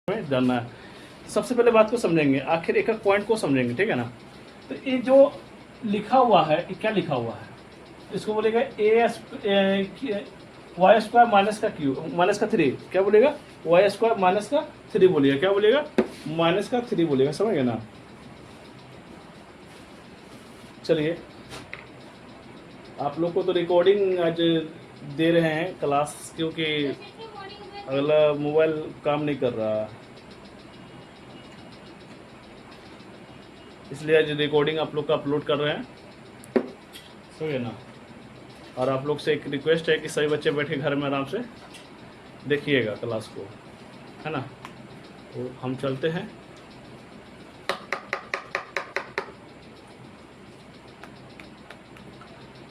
में जानना है। सबसे पहले बात को समझेंगे, आखिर एक एक पॉइंट को समझेंगे, ठीक है ना। तो ये जो लिखा हुआ है, ये क्या लिखा हुआ है, इसको बोलेगा वाई स्क्वायर माइनस का क्यू माइनस का 3, क्या बोलेगा, वाई स्क्वायर माइनस का 3 बोलिएगा, क्या बोलेगा, माइनस का 3 बोलेगा, समझ गए ना। चलिए, आप लोग को तो रिकॉर्डिंग आज दे रहे हैं क्लास, क्योंकि अगला मोबाइल काम नहीं कर रहा, इसलिए आज रिकॉर्डिंग आप लोग का अपलोड कर रहे हैं, समझ गए ना। और आप लोग से एक रिक्वेस्ट है कि सभी बच्चे बैठे घर में आराम से देखिएगा क्लास को, है ना। तो हम चलते हैं।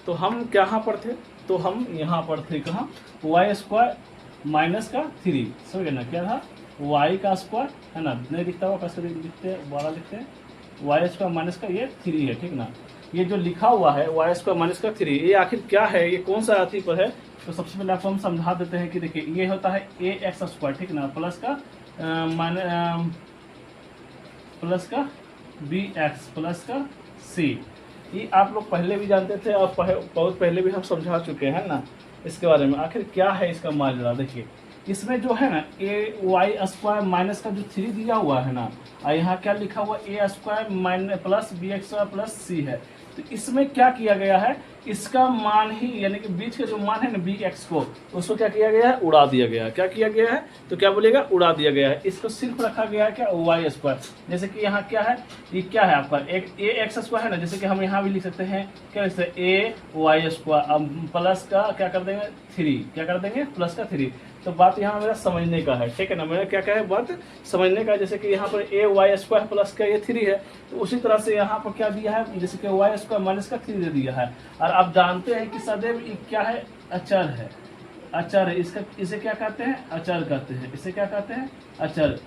तो हम कहाँ पर थे, तो हम यहाँ पर थे, कहाँ, वाई स्क्वायर माइनस का 3, समझ गए ना। क्या था, वाई का स्क्वायर, है ना, नहीं दिखता हुआ, कैसे लिखते हैं, 12 लिखते हैं, वाई स्क्वायर माइनस का ये 3 है, ठीक ना। ये जो लिखा हुआ है वाई स्क्वायर माइनस का 3, ये आखिर क्या है, ये कौन सा अथी पर है। तो सबसे पहले आपको हम समझा देते हैं कि देखिए, ये होता है ए एक्स स्क्वायर, ठीक ना, प्लस का प्लस का बी एक्स प्लस का सी। ये आप लोग पहले भी जानते थे और बहुत पहले भी हम समझा चुके हैं ना इसके बारे में। आखिर क्या है इसका माजरा, देखिए इसमें जो है ना ए वाई स्क्वायर माइनस का जो 3 दिया हुआ है ना, और यहाँ क्या लिखा हुआ, A square minus plus B x plus C है। तो इसमें क्या किया गया है, इसका मान ही, यानी कि बीच का जो मान है ना बी एक्स को, उसको क्या किया गया है, उड़ा दिया गया है। क्या किया गया है, तो क्या बोलेगा, उड़ा दिया गया है। इसको सिर्फ रखा गया है क्या, वाई स्क्वायर। जैसे कि यहाँ क्या है, ये क्या है आपका एक ए एक्स स्क्वायर है ना, जैसे कि हम यहाँ भी लिख सकते हैं क्या, जैसे ए वाई स्क्वायर प्लस का क्या कर देंगे 3, क्या कर देंगे प्लस का 3। तो बात यहाँ मेरा समझने का है, ठीक है ना, मेरा क्या क्या है, बात समझने का। जैसे कि यहाँ पर ए वाई स्क्वायर प्लस का ये 3 है, तो उसी तरह से यहाँ पर क्या दिया है, जैसे कि वाई स्क्वायर माइनस का 3 दे दिया है। और आप जानते हैं कि सदैव ये क्या है, अचर है, अचर है। इसका इसे क्या कहते हैं, अचर कहते हैं। इसे क्या कहते हैं, अचर।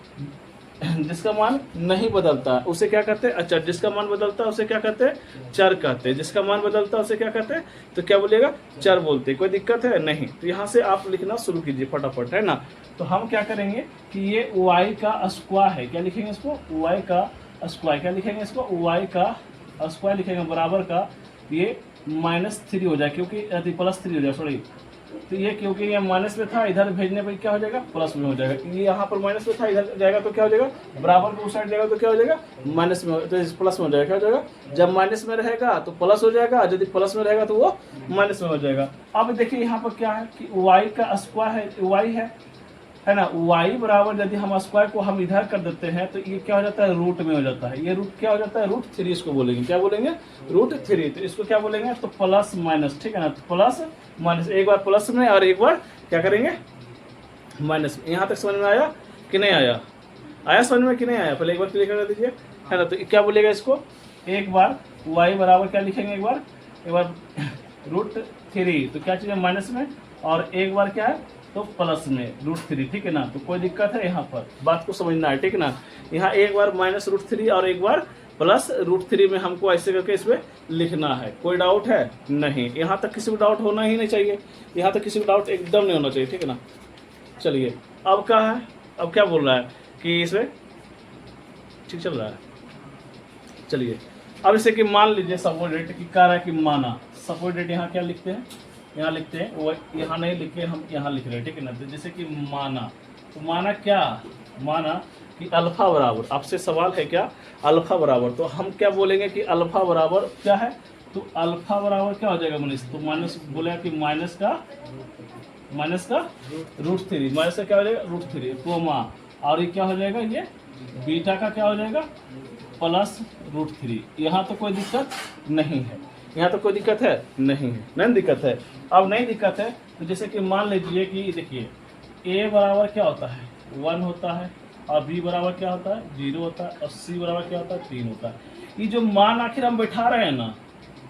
जिसका मान नहीं बदलता उसे क्या कहते हैं, अचर। जिसका मान बदलता है उसे क्या कहते हैं, चर कहते हैं। जिसका मान बदलता है उसे क्या कहते हैं, तो क्या बोलेगा, चर बोलते। कोई दिक्कत है नहीं। तो यहाँ से आप लिखना शुरू कीजिए फटाफट, है ना। तो हम क्या करेंगे कि ये y का स्क्वायर है, क्या लिखेंगे इसको, y का स्क्वायर, क्या लिखेंगे इसको, y का स्क्वायर लिखेंगे, बराबर का ये -3 हो जाए, क्योंकि +3 हो जाए, सॉरी। तो ये क्योंकि ये माइनस में था, इधर भेजने पर क्या हो जाएगा, प्लस में हो जाएगा। ये यहाँ पर माइनस में था, इधर जाएगा तो क्या हो जाएगा, बराबर को उस साइड जाएगा तो क्या हो जाएगा, माइनस में, तो प्लस में हो जाएगा। क्या हो जाएगा, जब माइनस में रहेगा तो प्लस हो जाएगा, यदि प्लस में रहेगा तो वो माइनस में हो जाएगा। अब देखिए यहाँ पर क्या है कि वाई का स्क्वायर है, वाई है ना, y बराबर यदि हम स्क्वायर को हम इधर कर देते हैं तो ये क्या हो जाता है, रूट में हो जाता है। ये रूट क्या हो जाता है, √3 इसको बोलेंगे, क्या बोलेंगे, √3। तो इसको क्या बोलेंगे, तो प्लस माइनस, ठीक है ना। तो प्लस माइनस, एक बार प्लस में और एक बार क्या करेंगे, माइनस में। यहाँ तक समझ में आया कि नहीं आया, आया समझ में कि नहीं आया, पहले एक बार क्लियर कर दीजिए, है ना। तो क्या बोलेगा इसको, एक बार y बराबर क्या लिखेंगे, एक बार √3, तो क्या चीज़ है, माइनस में, और एक बार क्या है, तो प्लस में √3, ठीक है ना। तो कोई दिक्कत है, यहाँ पर बात को समझना है, ठीक है ना। यहाँ एक बार -√3 और एक बार प्लस √3 में हमको ऐसे करके इसमें लिखना है। कोई डाउट है नहीं, यहाँ तक किसी को डाउट होना ही नहीं चाहिए, यहाँ तक किसी को डाउट एकदम नहीं होना चाहिए, ठीक है ना। चलिए, अब क्या है, अब क्या बोल रहा है कि इसमें ठीक चल रहा है। चलिए, अब इसे कि मान लीजिए सबऑर्डिनेट की कह रहा है कि माना, सबऑर्डिनेट यहाँ क्या लिखते हैं, यहाँ लिखते हैं, वो यहाँ नहीं लिखे, हम यहाँ लिख रहे हैं, ठीक है ना। तो जैसे कि माना, तो माना क्या, माना कि अल्फा बराबर, आपसे सवाल है क्या, अल्फा बराबर, तो हम क्या बोलेंगे कि अल्फा बराबर क्या है, तो अल्फा बराबर क्या हो जाएगा मनीष, तो माइनस बोलेगा कि माइनस का √3, माइनस का क्या हो जाएगा, √3 कोमा, और ये क्या हो जाएगा, ये बीटा का क्या हो जाएगा, प्लस √3। यहाँ तो कोई दिक्कत नहीं है, यहाँ तो कोई दिक्कत है नहीं है, नहीं दिक्कत है। अब नहीं दिक्कत है, तो जैसे कि मान लीजिए कि देखिए a बराबर क्या होता है, 1 होता है, और b बराबर क्या होता है, 0 होता है, और c बराबर क्या होता है, 3 होता है। ये जो मान आखिर हम बैठा रहे हैं ना,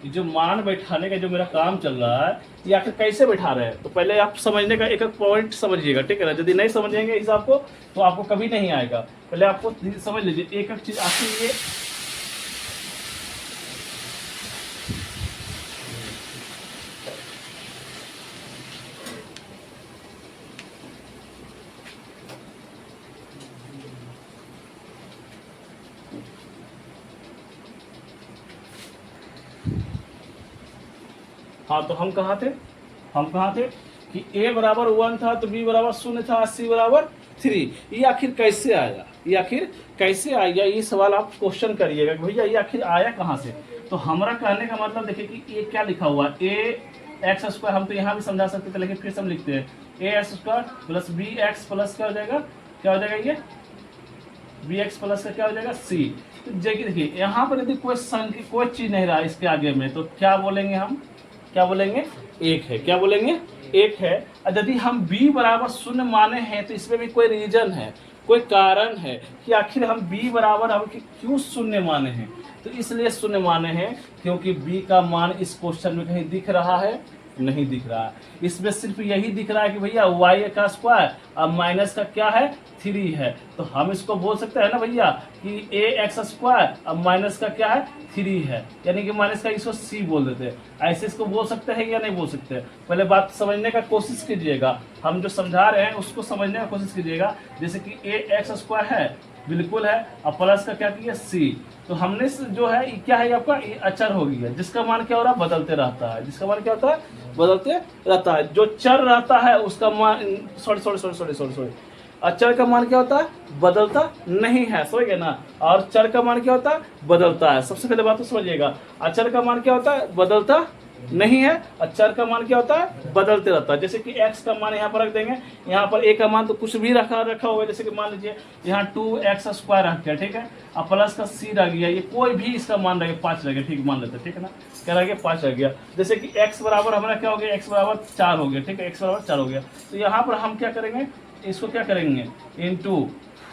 ये जो मान बैठाने का जो मेरा काम चल रहा है, ये आखिर कैसे बैठा रहे हैं, तो पहले आप समझने का एक एक पॉइंट समझिएगा, ठीक है ना। यदि नहीं समझेंगे हिसाब को तो आपको कभी नहीं आएगा। पहले आपको समझ लीजिए एक एक चीज आखिर ये हाँ तो हम कहाँ थे, कि a बराबर 1 था तो b बराबर 0 था, c बराबर 3। ये आखिर कैसे आया, ये सवाल आप क्वेश्चन करिएगा कि भैया ये आखिर आया कहाँ से। तो हमारा कहने का मतलब देखिए कि ये क्या लिखा हुआ है, a x स्क्वायर, हम तो यहाँ भी समझा सकते थे लेकिन फिर से हम लिखते हैं a x square plus b x plus क्या हो जाएगा, ये बी एक्स प्लस का क्या हो जाएगा c। तो देखिए यहाँ पर यदि कोई चीज नहीं रहा इसके आगे में, तो क्या बोलेंगे हम, एक है, एक है। और यदि हम b बराबर 0 माने हैं तो इसमें भी कोई रीजन है, कोई कारण है कि आखिर हम b बराबर हम क्यों 0 माने हैं। तो इसलिए 0 माने हैं क्योंकि b का मान इस क्वेश्चन में कहीं दिख रहा है, नहीं दिख रहा है। इसमें सिर्फ यही दिख रहा है कि भैया y का स्क्वायर अब माइनस का क्या है 3 है। तो हम इसको बोल सकते हैं ना भैया कि ax स्क्वायर अब माइनस का क्या है 3 है, यानी कि माइनस का इसको c बोल देते हैं। ऐसे इसको बोल सकते हैं या नहीं बोल सकते। पहले बात समझने का कोशिश कीजिएगा, हम जो समझा रहे हैं उसको समझने का कोशिश कीजिएगा। जैसे कि ax स्क्वायर है, बिल्कुल है, और प्लस का क्या किया c। तो हमने जो है क्या है आपका ये अचर हो गया, जिसका मान क्या हो रहा है बदलते रहता है, जिसका मान क्या होता है बदलते रहता है। जो चर रहता है उसका मान सॉरी अचर का मान क्या होता है बदलता नहीं है, समझ गए ना। और चर का मान क्या होता है बदलता है। सबसे पहले बात तो समझिएगा, अचर का मान क्या होता है बदलता नहीं है, अचर का मान क्या होता है बदलते रहता है। जैसे कि x का मान यहाँ पर रख देंगे, यहाँ पर a का मान तो कुछ भी रखा होगा, जैसे कि मान लीजिए यहाँ 2x स्क्वायर रख गया, ठीक है, और प्लस का c रह गया, ये कोई भी इसका मान रह गया 5 रह गया, ठीक मान लेते हैं, ठीक है ना, क्या रह गया 5 रह गया। जैसे कि x बराबर हमारा क्या हो गया, x बराबर 4 हो गया, ठीक है, x बराबर 4 हो गया। तो यहाँ पर हम क्या करेंगे, इसको क्या करेंगे इंटू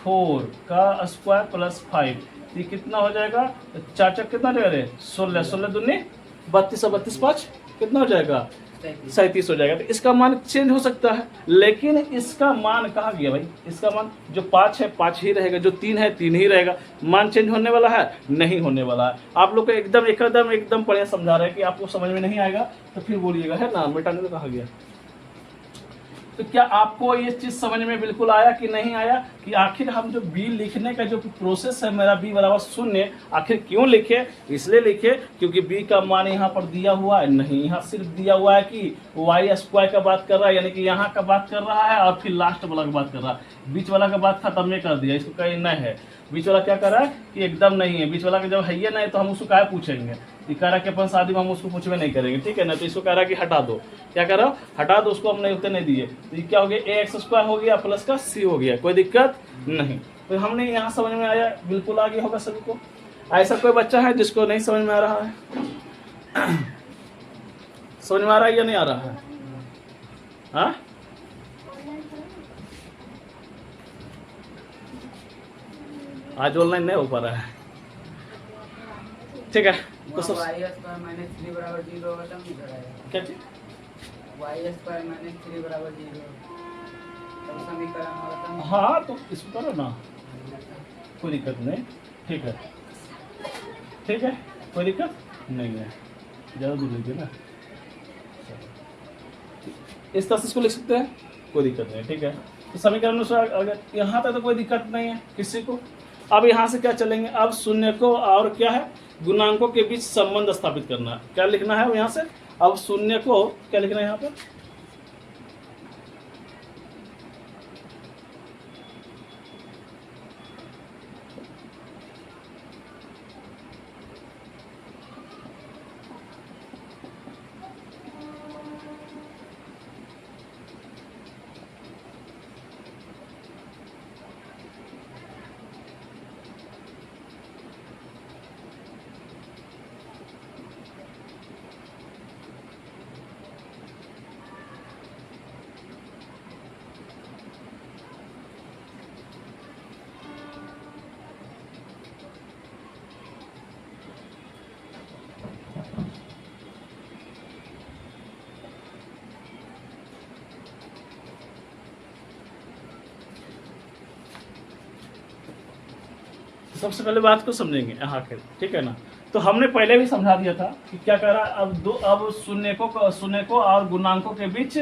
4 का स्क्वायर प्लस 5, ये कितना हो जाएगा 4 चक कितना हो जाएगा 16, 16 दूनी 32 और 32 5 कितना हो जाएगा 37 हो जाएगा। तो इसका मान चेंज हो सकता है, लेकिन इसका मान कहाँ गया भाई, इसका मान जो 5 है 5 ही रहेगा, जो 3 है 3 ही रहेगा। मान चेंज होने वाला है नहीं होने वाला है। आप लोग को एकदम बढ़िया समझा रहे हैं कि आपको समझ में नहीं आएगा तो फिर बोलिएगा, है ना, मिटाने को कहा गया। तो क्या आपको ये चीज समझ में बिल्कुल आया कि नहीं आया, कि आखिर हम जो b लिखने का जो प्रोसेस है मेरा b बराबर 0 आखिर क्यों लिखे, इसलिए लिखे क्योंकि b का मान यहाँ पर दिया हुआ है नहीं, यहाँ सिर्फ दिया हुआ है कि y स्क्वायर का बात कर रहा है, यानी कि यहाँ का बात कर रहा है और फिर लास्ट वाला का बात कर रहा है। बीच वाला का बात खत्म में कर दिया, इसको कहीं नहीं है। बीच वाला क्या कर रहा है कि एकदम नहीं है, बीच वाला का जब है ये नहीं तो हम उसको क्या पूछेंगे, ये कह रहा है कि अपन शादी में हम उसको पूछवे नहीं करेंगे, ठीक है ना। तो इसको कह रहा है कि हटा दो, क्या कर रहा हो हटा दो, उसको हमने उत्तर नहीं दिए। तो ये क्या हो गया ax स्क्वायर हो गया प्लस का c हो गया, कोई दिक्कत नहीं। तो हमने यहाँ समझ में आया, बिल्कुल आ गया होगा सभी को। ऐसा कोई बच्चा है जिसको नहीं समझ में आ रहा है, समझ में आ रहा है या नहीं आ रहा है, हाँ आज ऑनलाइन नहीं हो पा रहा है, ठीक है। तो सब क्या चीज हाँ तो इसको करो ना, कोई दिक्कत नहीं, ठीक है, कोई दिक्कत नहीं है, ज़्यादा दूर लीजिए ना, इस तरह से इसको लिख सकते हैं, कोई दिक्कत नहीं, ठीक है। तो समीकरण अनुसार अगर यहाँ तक तो कोई दिक्कत नहीं है किसी को। अब यहाँ से क्या चलेंगे, अब शून्य को और क्या है गुणांकों के बीच संबंध स्थापित करना, क्या लिखना है यहाँ से, अब शून्य को क्या लिखना है यहाँ पर, सबसे पहले बात को समझेंगे यहाँ के, ठीक है ना। तो हमने पहले भी समझा दिया था कि क्या कह रहा है, अब शून्य को और गुणांकों के बीच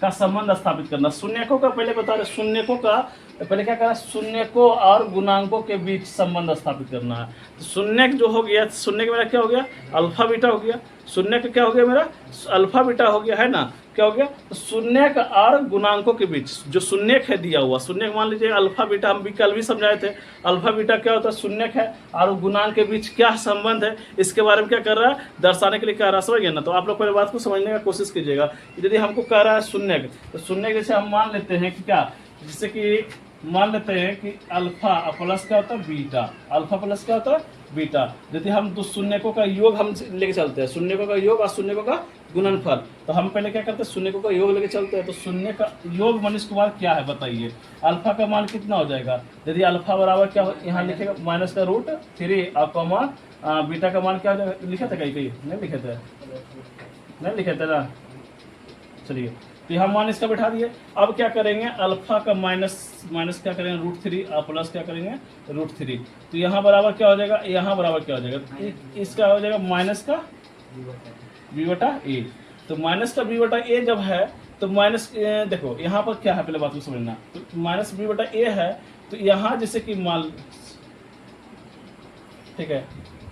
का संबंध स्थापित करना। शून्यकों का पहले बता रहे, शून्यकों का पहले क्या करा, शून्यकों और गुणांकों के बीच संबंध स्थापित करना है। तो शून्यक जो हो गया, शून्य का मेरा क्या हो गया, अल्फा बीटा हो गया। शून्य का क्या हो गया मेरा, अल्फा बीटा हो गया, है ना, क्या हो गया, तो शून्यक और गुणांकों के बीच जो शून्यक है दिया हुआ, शून्यक मान लीजिए अल्फा बीटा, हम भी कल भी समझाए थे, अल्फा बीटा क्या होता है, शून्यक है और गुणांक के बीच क्या संबंध है, इसके बारे में क्या कर रहा है, दर्शाने के लिए कह रहा है। समझ गए ना। तो आप लोग पहले बात को समझने का कोशिश कीजिएगा। यदि हमको कह रहा है शून्यक, तो शून्यक जैसे हम मान लेते हैं कि क्या, जैसे कि मान लेते हैं कि अल्फा प्लस क्या होता है बीटा, अल्फा प्लस क्या होता है बीटा। यदि हम दो शून्यकों का योग हम लेके चलते हैं, शून्यकों का योग और शून्यकों का गुणनफल, तो हम पहले क्या करते हैं, शून्यकों का योग लेके चलते हैं। तो शून्य का योग मनीष कुमार क्या है बताइए, अल्फा का मान कितना हो जाएगा, यदि अल्फा बराबर क्या हो, यहाँ लिखेगा माइनस का रूट 3 और कॉमा बीटा का मान क्या हो जाएगा, लिखे थे कहीं कहीं नहीं लिखे थे, नहीं लिखे थे ना। चलिए, तो यहाँ मान इसका बैठा दिए। अब क्या करेंगे, अल्फा का माइनस क्या करेंगे, √3 और प्लस क्या करेंगे, √3। तो यहाँ बराबर क्या हो जाएगा, यहाँ बराबर क्या हो जाएगा, इसका हो जाएगा माइनस का b/a। तो माइनस का b/a जब है तो माइनस, देखो यहाँ पर क्या है, पहले बात को समझना। तो माइनस b/a है, तो यहाँ जैसे कि मान, ठीक है,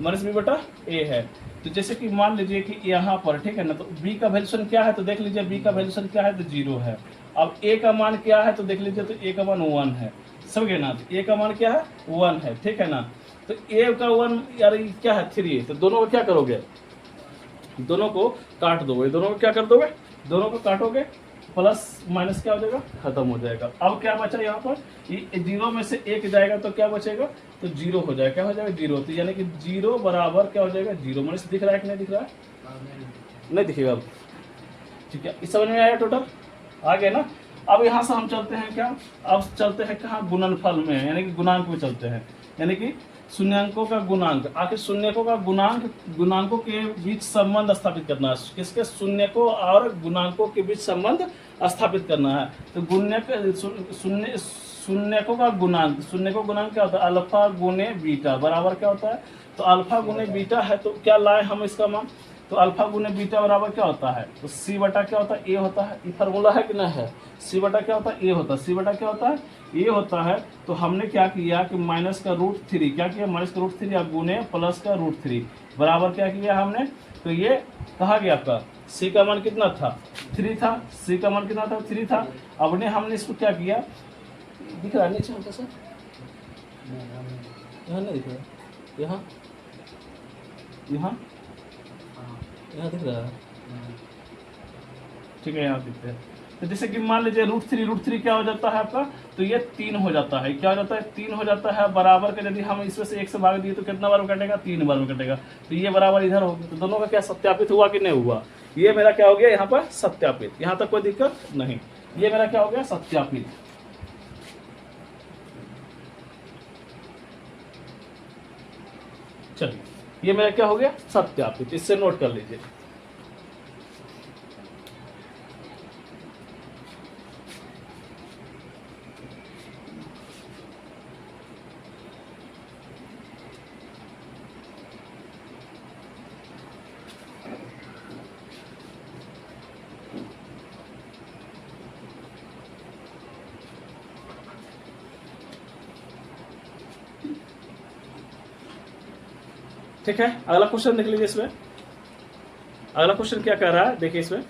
माइनस b/a है, तो जैसे कि मान लीजिए कि यहाँ पर, ठीक है ना, तो b का वैल्यूशन क्या है, तो देख लीजिए b का वैल्यूशन क्या है, तो 0 है। अब a का मान क्या है, तो देख लीजिए, तो a का मान 1 है। समझे ना, तो a का मान क्या है, 1 है, ठीक है ना। तो a का 1 यार क्या है, 3, तो दोनों को क्या करोगे, दोनों को काट दोगे, दोनों को क्या कर दोगे, दोनों को काटोगे, प्लस माइनस क्या हो जाएगा, खत्म हो जाएगा। अब क्या बचा यहाँ पर, ये 0 में से 1 जाएगा तो क्या बचेगा, तो 0 हो जाएगा, क्या हो जाएगा 0। तो यानी कि 0 बराबर क्या हो जाएगा 0। माइनस दिख रहा है कि नहीं दिख रहा है, नहीं दिखेगा अब, ठीक है। इस समझ में आया टोटल, आ गया ना। अब यहाँ से हम चलते हैं क्या, अब चलते हैं कहाँ, गुणनफल में, यानी कि गुणांक में चलते हैं, यानी कि शून्यंकों का गुणांक। आखिर शून्यकों का गुणांक, गुणांकों के बीच संबंध स्थापित करना है। किसके, शून्यकों और गुणांकों के बीच संबंध स्थापित करना है। तो शून्यकों का गुणांक, शून्यकों का गुणांक क्या होता है, अल्फा गुने बीटा बराबर क्या होता है, तो अल्फा गुने बीटा है, तो क्या लाए हम इसका मान, तो अल्फा गुने बीटा बराबर क्या होता है, तो सी बटा क्या होता है, ए होता है। ये फार्मूला है कि नहीं है, सी बटा क्या होता है, ए होता है, सी बटा क्या होता है, ए होता है। तो हमने क्या किया कि माइनस का √3, क्या किया, माइनस का √3 या गुने प्लस का √3 बराबर क्या किया हमने, तो ये कहा गया आपका सी का मान कितना था, 3 था, सी का मान कितना था, 3 था। अब ने हमने इसको क्या किया, दिख रहा है नीचे हल्का सा, यहाँ नहीं दिख रहा, यहाँ यहाँ यहाँ दिख रहा है, ठीक है, यहाँ दिखते हैं। तो जैसे कि मान लीजिए √3 क्या हो जाता है आपका, तो ये 3 हो जाता है, क्या हो जाता है, 3 हो जाता है। बराबर का यदि हम इसमें से 1 से भाग दिए तो कितना बार में कटेगा, 3 बार में कटेगा। तो ये बराबर इधर हो गया। तो दोनों का क्या सत्यापित हुआ कि नहीं हुआ, ये मेरा क्या हो गया यहाँ पर सत्यापित, यहाँ तक कोई दिक्कत नहीं, ये मेरा क्या हो गया सत्यापित। चलिए, ये मेरा क्या हो गया सत्यापित, इससे नोट कर लीजिए। ठीक है, अगला क्वेश्चन देख लीजिए। इसमें अगला क्वेश्चन क्या कह रहा है, देखिए इसमें,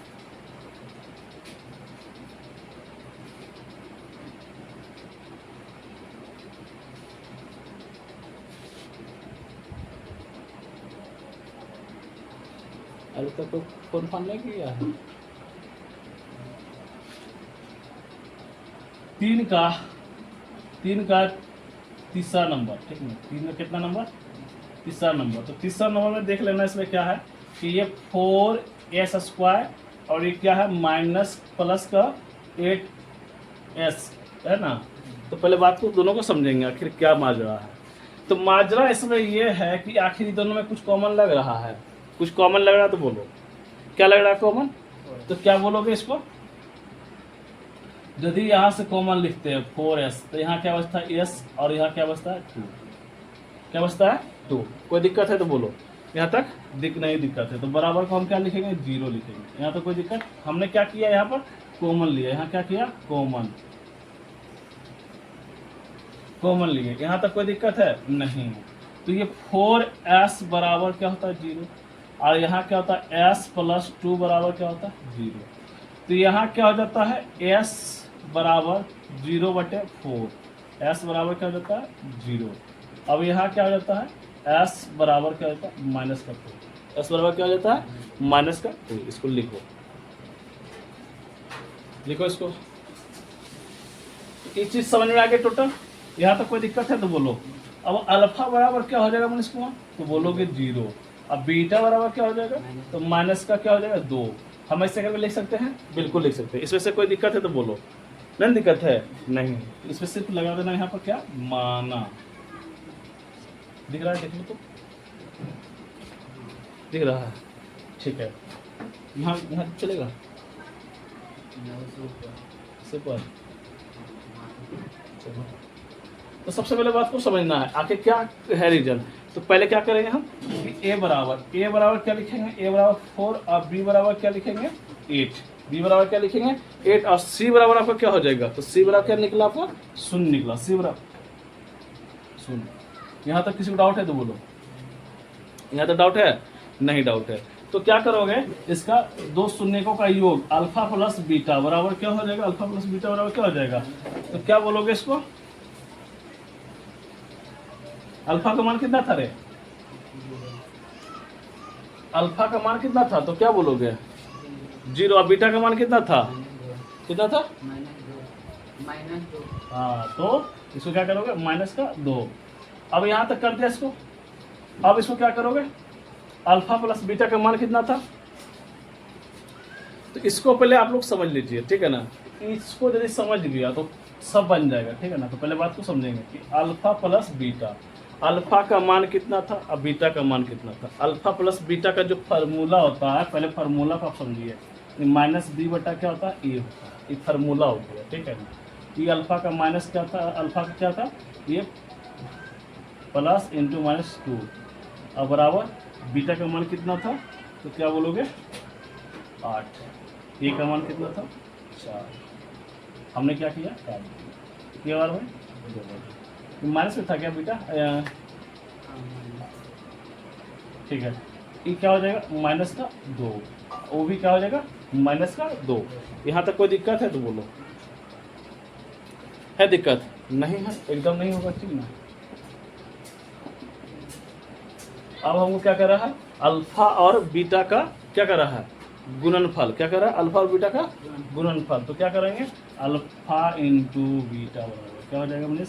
अभी तक तो फोन फान नहीं किया है। 3 का तीसरा नंबर, ठीक है, 3 का कितना नंबर, तीसरा नंबर। तो तीसरा नंबर में देख लेना, इसमें क्या है कि ये 4s² और ये क्या है माइनस प्लस का 8s है ना। तो पहले बात को दोनों को समझेंगे आखिर क्या माजरा है। तो माजरा इसमें ये है कि आखिर दोनों में कुछ कॉमन लग रहा है, कुछ कॉमन लग रहा है, तो बोलो क्या लग रहा है कॉमन, तो क्या बोलोगे इसको, यदि यहाँ से कॉमन लिखते हैं 4s, तो यहाँ क्या बचता है s और यहाँ क्या बचता है 2, क्या बचता है 2। कोई दिक्कत है तो बोलो, यहाँ तक नहीं दिक्कत है, तो बराबर को हम क्या लिखेंगे 0 लिखेंगे। यहाँ तो कोई दिक्कत, हमने क्या किया यहाँ पर कॉमन लिया, यहाँ क्या किया, कॉमन लिए। यहाँ तक कोई दिक्कत है नहीं। तो ये 4s बराबर क्या होता है 0, और यहाँ क्या होता है s प्लस 2 बराबर क्या होता है 0। तो यहाँ क्या हो जाता है s बराबर 0/4, s बराबर क्या हो जाता है 0। अब यहाँ क्या हो जाता है s बराबर क्या होता है -4, s बराबर क्या हो जाता है -2। इसको लिखो इसको। एक चीज समझ में आ गई टोटल, यहाँ तक कोई दिक्कत है तो बोलो। अब अल्फा बराबर क्या हो जाएगा मनीष कुमार, तो बोलोगे 0। अब बीटा बराबर क्या हो जाएगा, तो माइनस का क्या हो जाएगा 2। हम ऐसे करके लिख सकते हैं, बिल्कुल लिख सकते हैं। इसमें से कोई दिक्कत है तो बोलो, नहीं दिक्कत है नहीं। इसमें सिर्फ लगा देना यहाँ पर क्या, माना। दिख रहा है, देखिए तो दिख रहा है, ठीक है। यहाँ चलेगा सुपर। तो सबसे पहले बात को समझना है आखिर क्या है रीजन। तो पहले क्या करेंगे हम, ए बराबर क्या लिखेंगे, ए बराबर 4 और बी बराबर क्या लिखेंगे 8। बी बराबर क्या लिखेंगे 8 और सी बराबर आपका क्या हो जाएगा, तो सी बराबर क्या निकला आपका 0 निकला, सी बराबर 0। यहाँ तक किसी को डाउट है तो बोलो, यहाँ तक डाउट है नहीं, डाउट है तो क्या करोगे, इसका दो शून्यकों का योग अल्फा प्लस बीटा बराबर क्या हो जाएगा, अल्फा प्लस बीटा बराबर क्या हो जाएगा, तो क्या बोलोगे इसको, अल्फा का मान कितना था रे, अल्फा का मान कितना था, तो क्या बोलोगे 0। और बीटा का मान कितना था, कितना था -2। हाँ, तो इसको क्या करोगे -2। अब यहाँ तक कर दिया इसको। अब इसको क्या करोगे, अल्फा प्लस बीटा का मान कितना था, तो इसको पहले आप लोग समझ लीजिए, ठीक है ना। इसको यदि समझ लिया तो सब बन जाएगा, ठीक है ना। तो पहले बात को समझेंगे कि अल्फा प्लस बीटा, अल्फा का मान कितना था और बीटा का मान कितना था। अल्फा प्लस बीटा का जो फार्मूला होता है, पहले फार्मूला को आप समझिए, -b/, क्या होता है ए होता है, ये फार्मूला हो गया, ठीक है ना। ये अल्फा का माइनस क्या था, अल्फा का क्या था, ये प्लस इंटू -2 और बराबर बीटा का मान कितना था, तो क्या बोलोगे 8। ए का मान कितना था 4। हमने क्या किया, काट दिया बार में, माइनस में था क्या बीटा, ठीक है। ये क्या हो जाएगा -2, वो भी क्या हो जाएगा -2। यहाँ तक कोई दिक्कत है तो बोलो, है दिक्कत, नहीं है एकदम नहीं होगा, ठीक ना। अब हमको क्या कर रहा है, अल्फा और बीटा का क्या कर रहा है, गुणनफल। क्या कर रहा है, अल्फा और बीटा का गुणनफल। तो क्या करेंगे, अल्फा इंटू बीटा बराबर क्या हो जाएगा मनीष,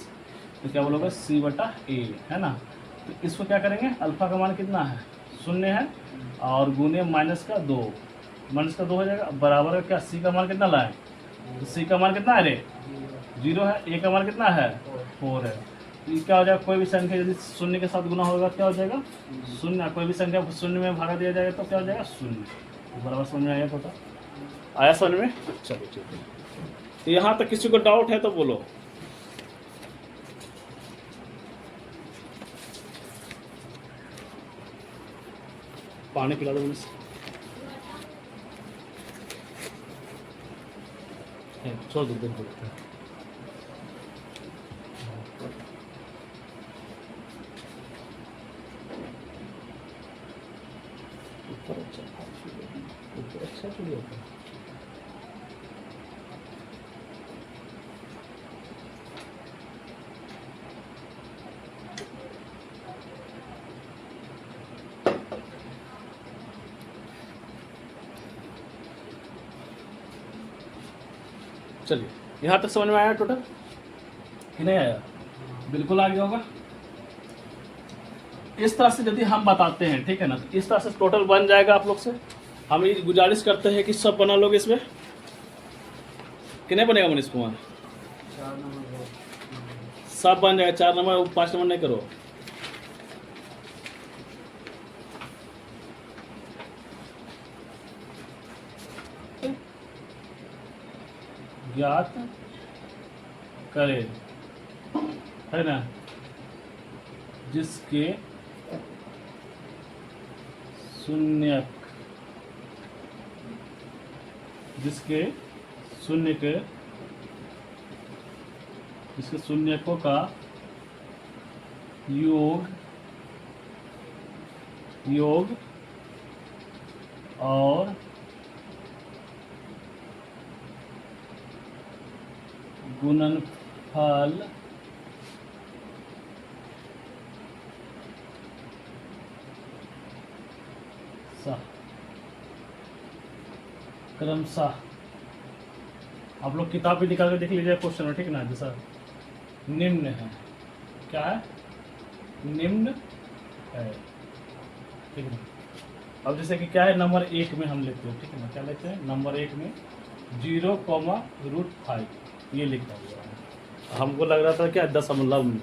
तो क्या बोलोगे c/a, है ना। तो इसको क्या करेंगे, अल्फा का मान कितना है 0 है, और गुने -2 हो जाएगा, बराबर क्या, c का मान कितना लाए, तो c का मान कितना है रे 0 है, a का मान कितना है 4 है। तो ये क्या हो जाएगा, कोई भी संख्या यदि 0 के साथ गुना होगा क्या हो जाएगा 0, कोई भी संख्या 0 में भागा दिया जाएगा तो क्या हो जाएगा 0। तो बराबर समझ में आया, पता आया समझ में, चलो ठीक है। तो यहाँ तक किसी को डाउट है तो बोलो, पानी पिला दो मुझे, छोड़ दो दिन अच्छा चलिए होता है। चलिए, यहाँ तक समझ में आया टोटल कि नहीं आया, बिल्कुल आ गया होगा। इस तरह से यदि हम बताते हैं, ठीक है ना, तो इस तरह से टोटल बन जाएगा आप लोग से। हम ये गुजारिश करते हैं कि सब बना लोगे इसमें, कि नहीं बनेगा मनीष कुमार, सब बन जाएगा। 4 नंबर 5 नंबर नहीं करो। ज्ञात करे, है ना, जिसके शून्य के इसके शून्यकों का योग और गुणनफल क्रमशः, आप लोग किताब भी निकाल के देख लीजिए क्वेश्चन में, ठीक है ना। जैसा निम्न है, क्या है, निम्न है, ठीक है ना। अब जैसे कि क्या है, नंबर 1 में हम लेते हैं, ठीक है ना, क्या लेते हैं, नंबर 1 में 0,5 ये लिखा हुआ है। हमको लग रहा था क्या 0.0 में,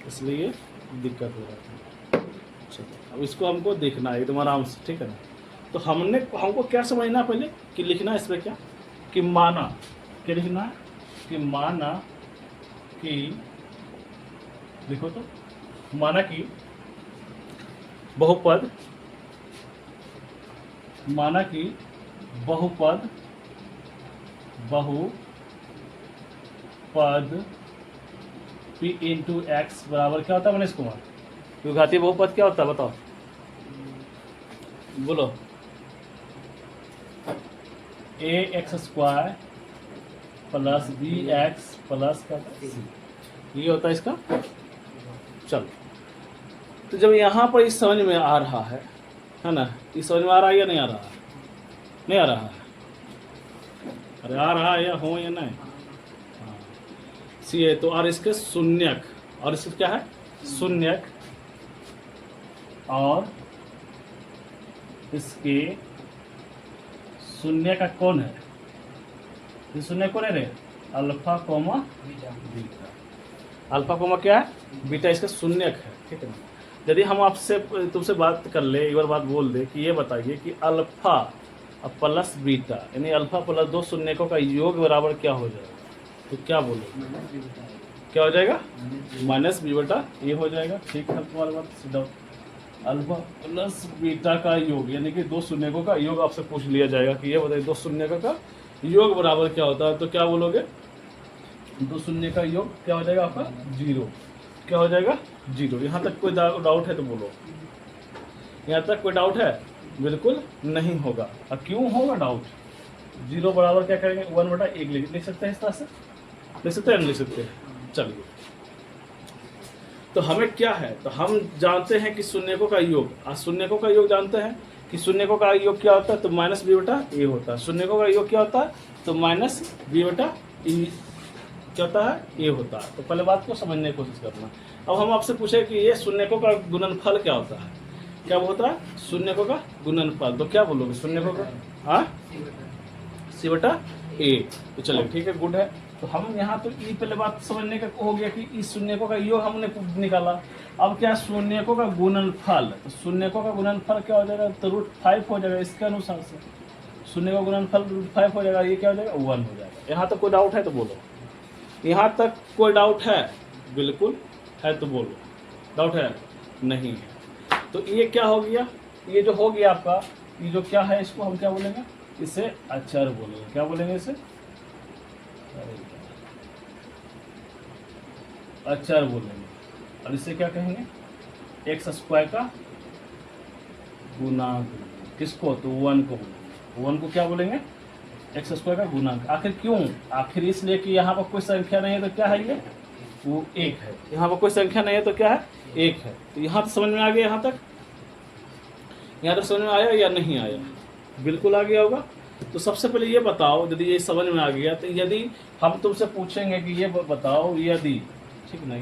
इसलिए दिक्कत हो रहा था। चलो अब इसको हमको देखना है एकदम आराम से, ठीक है ना। तो हमको क्या समझना पहले कि लिखना इस पर क्या, कि माना, क्या लिखना है, कि माना कि, लिखो तो, माना कि बहुपद, माना कि बहुपद p इंटू एक्स बराबर क्या होता है मनीष कुमार, द्विघाती बहुपद क्या होता है बताओ, बोलो। ax² प्लस bx प्लस का ये होता है इसका। चलो तो जब यहाँ पर इस समझ में आ रहा है ना, इस समझ में आ रहा है या नहीं आ रहा है, नहीं आ रहा है, अरे आ रहा है या हो या नहीं, सी है तो। और इसके शून्यक, और इसके क्या है, शून्यक, और इसके शून्य का कौन है, ये शून्य कौन है रे, alpha comma beta, alpha coma क्या है, बीटा इसका शून्यक है, ठीक है ना। यदि हम आपसे तुमसे बात कर ले, एक बार बात बोल दे कि ये बताइए कि अल्फा प्लस बीटा यानी अल्फा प्लस 2 शून्यकों का योग बराबर क्या हो जाएगा, तो क्या बोलोगे, क्या हो जाएगा, माइनस बी बटा ए हो जाएगा, ठीक है। तुम्हारी बात सीधा, अल्फा प्लस बीटा का योग यानी कि 2 शून्यकों का योग आपसे पूछ लिया जाएगा कि ये बताइए 2 शून्यकों का योग बराबर क्या होता है, तो क्या बोलोगे, 2 शून्य का योग क्या हो जाएगा आपका 0, क्या हो जाएगा 0। यहाँ तक कोई डाउट है तो बोलो, यहाँ तक कोई डाउट है, बिल्कुल नहीं होगा। और क्यों होगा डाउट, 0 बराबर क्या करेंगे 1/1 लिख सकते हैं, इस तरह से लिख सकते हैं, लिख सकते हैं। चलिए तो हमें क्या है, तो हम जानते हैं कि शून्यकों का योग, शून्यकों का योग जानते हैं कि शून्यकों का योग क्या होता है, तो माइनस बी बटा ए होता है। शून्यकों का योग क्या होता है, तो माइनस बी बटा ए क्या होता है, ए होता है। तो पहले बात को समझने की कोशिश करना। अब हम आपसे पूछे कि ये शून्यकों का गुणनफल क्या होता है, क्या होता है, शून्यकों का गुणनफल, तो क्या बोलोगे, शून्यकों का, हाँ, सी बटा ए। तो चलो ठीक है, गुड है। तो हम यहाँ तो ये पहले बात समझने का हो गया कि इस शून्यकों का योग हमने निकाला। अब क्या शून्यकों का गुणनफल, तो शून्यकों का गुणनफल क्या हो जाएगा, तो √5 हो जाएगा। इसके अनुसार से शून्य का गुणनफल √5 हो जाएगा, ये क्या हो जाएगा 1 हो जाएगा। यहाँ तक कोई डाउट है तो बोलो, यहाँ तक कोई डाउट है, बिल्कुल है तो बोलो, डाउट है नहीं है। तो ये क्या हो गया, ये जो हो गया आपका, ये जो क्या है इसको हम क्या बोलेंगे, इसे अचर बोलेंगे। क्या बोलेंगे इसे, अचर बोलेंगे। और इसे क्या कहेंगे, x² का गुणांक, किसको, तो 1 को बोलेंगे। 1 को क्या बोलेंगे, x² का गुणांक। आखिर क्यों, आखिर इसलिए कि यहाँ पर कोई संख्या नहीं है तो क्या है ये, वो 1 है। यहाँ पर कोई संख्या नहीं है तो क्या है, 1 है। तो यहाँ तो समझ में आ गया, यहाँ तक समझ में आया या नहीं आया, बिल्कुल आ गया होगा। तो सबसे पहले ये बताओ, यदि ये समझ में आ गया, तो यदि हम तुमसे पूछेंगे कि ये बताओ यदि, ठीक ना,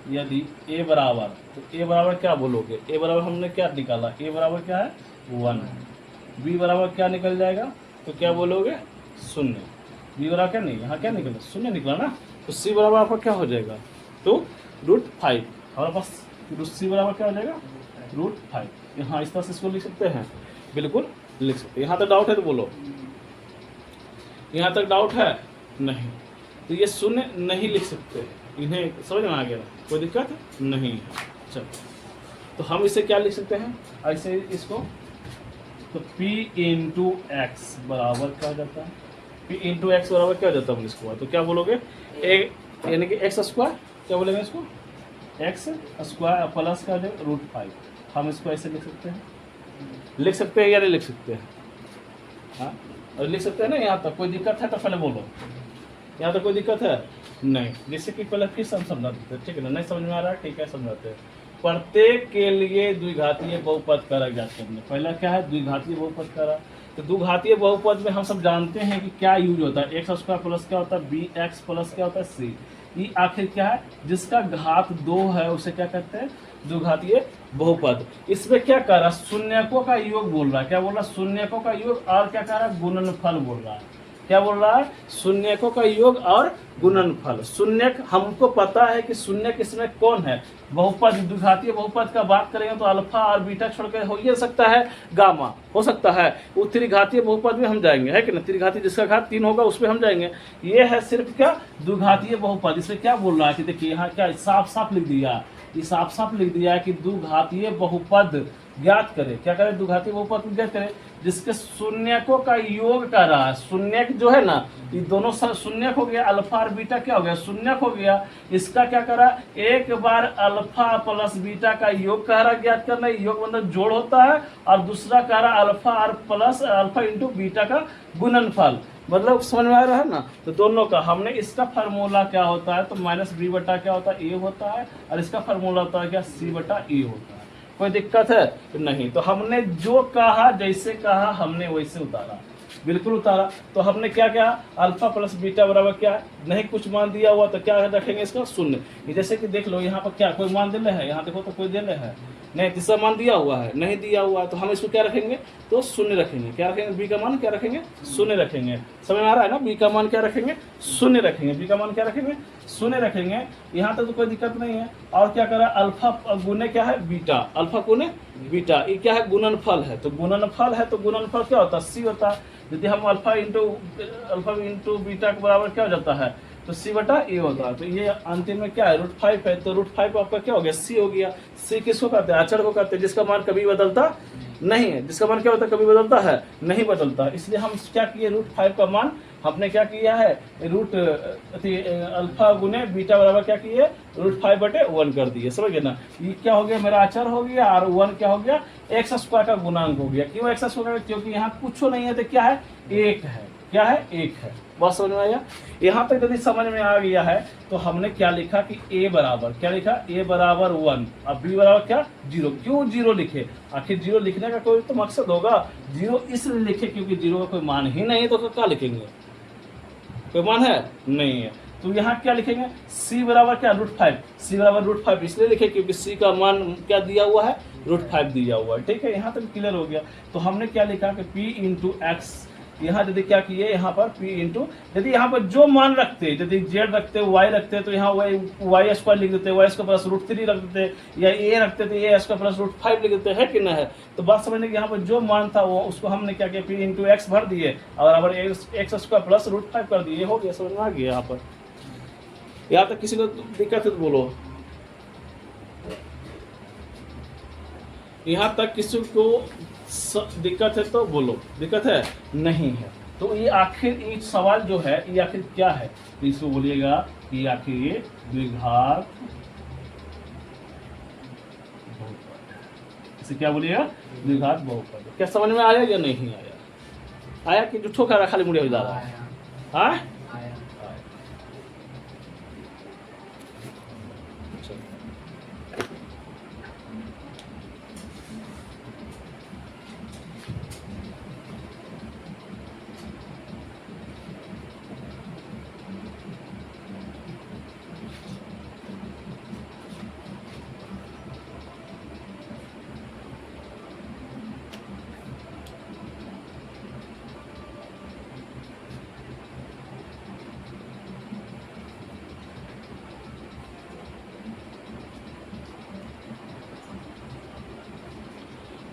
यदि a बराबर, तो a बराबर क्या बोलोगे, a बराबर हमने क्या निकाला, a बराबर क्या है 1, b बराबर क्या निकल जाएगा, तो क्या बोलोगे 0। b बराबर क्या नहीं, यहाँ क्या निकला 0 निकला ना। तो c बराबर आपका क्या हो जाएगा, तो √5। हमारे पास c बराबर क्या हो जाएगा √5। यहाँ इस तरह से इसको लिख सकते हैं, बिल्कुल लिख सकते हैं। यहाँ तक डाउट है तो बोलो, यहाँ तक डाउट है नहीं, तो ये 0 नहीं लिख सकते, इन्हें समझ में आ गया, कोई दिक्कत नहीं है। चलो तो हम इसे क्या लिख सकते हैं, ऐसे इसको, तो p इंटू एक्स बराबर क्या हो जाता है, पी इंटू एक्स बराबर क्या हो जाता है स्क्वायर, तो क्या बोलोगे ए, यानी कि एक्स स्क्वायर, क्या बोलेंगे इसको एक्स स्क्वायर प्लस का जो √5, हम इसको ऐसे लिख सकते हैं, लिख सकते हैं या नहीं लिख सकते हैं, हाँ और लिख सकते हैं ना। यहाँ तक कोई दिक्कत है तो पहले बोलो, यहाँ तक कोई दिक्कत है नहीं, जिससे कि पहले फिर हम समझा देते हैं, ठीक है ना, नहीं समझ में आ रहा है ठीक है समझाते हैं। प्रत्येक के लिए द्विघातीय बहुपद कारक ज्ञात करने, पहला क्या है द्विघातीय बहुपद कारक, तो द्विघातीय बहुपद में हम सब जानते हैं कि क्या यूज होता है, एक्स स्क्वायर प्लस क्या होता है बी एक्स प्लस क्या होता है सी, ये आखिर क्या है जिसका घात 2 है उसे क्या कहते हैं द्विघातीय बहुपद। इसमें क्या कर रहा है शून्यकों का योग बोल रहा है, क्या बोल रहा है शून्यकों का योग और क्या कर रहा है गुणनफल बोल रहा है, क्या बोल रहा है शून्यकों का योग और गुणनफल। शून्यक हमको पता है कि शून्यक इसमें कौन है, बहुपद द्विघातीय बहुपद का बात करेंगे तो अल्फा और बीटा छोड़कर हो ही सकता है गामा, हो सकता है वो त्रिघातीय बहुपद में हम जाएंगे है कि ना, त्रिघातीय जिसका घात 3 होगा उसमें हम जाएंगे। ये है सिर्फ क्या द्विघातीय बहुपद। इसमें क्या बोल रहा है कि देखिए यहाँ क्या साफ साफ लिख दिया, ये साफ साफ लिख दिया है कि द्विघातीय बहुपद ज्ञात करें, क्या करें द्विघातीय बहुपद ज्ञात करें जिसके शून्यकों का योग कर रहा है, शून्यक जो है ना ये दोनों शून्यक हो गया, अल्फा और बीटा क्या हो गया शून्यक हो गया, इसका क्या करा एक बार अल्फा प्लस बीटा का योग कह रहा ज्ञात करना, योग मतलब जोड़ होता है, और दूसरा कह रहा अल्फा और प्लस अल्फा इंटू बीटा का गुणनफल, मतलब समझ में आ रहा है ना। तो दोनों का हमने इसका फार्मूला क्या होता है तो माइनस बी बटा क्या होता है ए होता है, और इसका फार्मूला होता है क्या सी बटा ए होता है। कोई दिक्कत है नहीं, तो हमने जो कहा जैसे कहा हमने वैसे उतारा, बिल्कुल उतारा। तो हमने क्या क्या अल्फा प्लस बीटा बराबर क्या नहीं कुछ मान दिया हुआ तो क्या रखेंगे इसका शून्य। जैसे कि देख लो यहाँ पर क्या कोई मान दिले है, यहाँ देखो तो कोई दिले है नहीं, तीसरा मान दिया हुआ है नहीं दिया हुआ है, तो हम इसको क्या रखेंगे तो शून्य रखेंगे। क्या रखेंगे बी का मान क्या रखेंगे शून्य रखेंगे, समझ में आ रहा है ना। बी का मान क्या रखेंगे शून्य रखेंगे, बी का मान क्या रखेंगे शून्य रखेंगे। यहाँ तक तो कोई दिक्कत नहीं है। और क्या करा अल्फा गुने क्या है बीटा, अल्फा गुने बीटा, ये क्या है गुणनफल है, तो गुणनफल है तो गुणनफल क्या होता है सी होता है। यदि हम अल्फा इंटू बीटा के बराबर क्या हो जाता है तो सी बटा ए होता है। तो ये अंतिम में क्या है √5 है, तो √5 आपका क्या हो गया सी हो गया। सी किसको कहते हैं अचर को कहते हैं जिसका मान कभी बदलता नहीं है, जिसका मान क्या होता है कभी बदलता है नहीं बदलता। इसलिए हम क्या किए √5 का मान हमने क्या किया है अल्फा गुने बीटा बराबर क्या किए √5/1 कर दिए, समझ गए ना। ये क्या हो गया मेरा अचर हो गया और 1 क्या हो गया एक्स स्क्वायर का गुणांक हो गया। क्यों एक्स स्क्वायर, क्योंकि यहाँ कुछ नहीं है तो क्या है एक है, क्या है एक है। बात समझ में आया। यहाँ तक यदि समझ में आ गया है तो हमने क्या लिखा कि a बराबर क्या लिखा a बराबर 1 और b बराबर क्या 0। क्यों 0 लिखे, आखिर 0 लिखने का कोई तो मकसद होगा। 0 इसलिए लिखे क्योंकि 0 का कोई मान ही नहीं है, तो क्या लिखेंगे कोई मान है नहीं है। तो यहाँ क्या लिखेंगे c बराबर क्या √5, c बराबर √5 इसलिए लिखे क्योंकि c का मान क्या दिया हुआ है √5 दिया हुआ है, ठीक है। यहाँ तक क्लियर हो गया। तो हमने क्या लिखा कि p इंटू एक्स, यहाँ यदि क्या किए यहाँ पर p इंटू यदि यहाँ पर जो मान रखते यदि z रखते y रखते तो यहाँ y स्क्वायर लिख देते, y स्क्वायर प्लस √3 रख देते, या a रखते तो a स्क्वायर प्लस √5 लिख देते, है कि ना है। तो बात समझने की यहाँ पर जो मान था वो उसको हमने क्या किया p इंटू एक्स भर दिए और बराबर एक्स स्क्वायर प्लस √5 कर दिए, हो गया समझ में आ गया। यहाँ पर यहाँ तक किसी को दिक्कत है तो बोलो, यहाँ तक किसी को दिक्कत है तो बोलो, दिक्कत है नहीं है। तो ये आखिर ये सवाल जो है ये आखिर क्या है, तो इसको बोलिएगा कि आखिर ये द्विघात बहुपद, इसे क्या बोलिएगा द्विघात बहुपद। क्या समझ में आया या नहीं आया, आया कि जो ठोका रहा खाली मुड़े हो जा रहा है। हाँ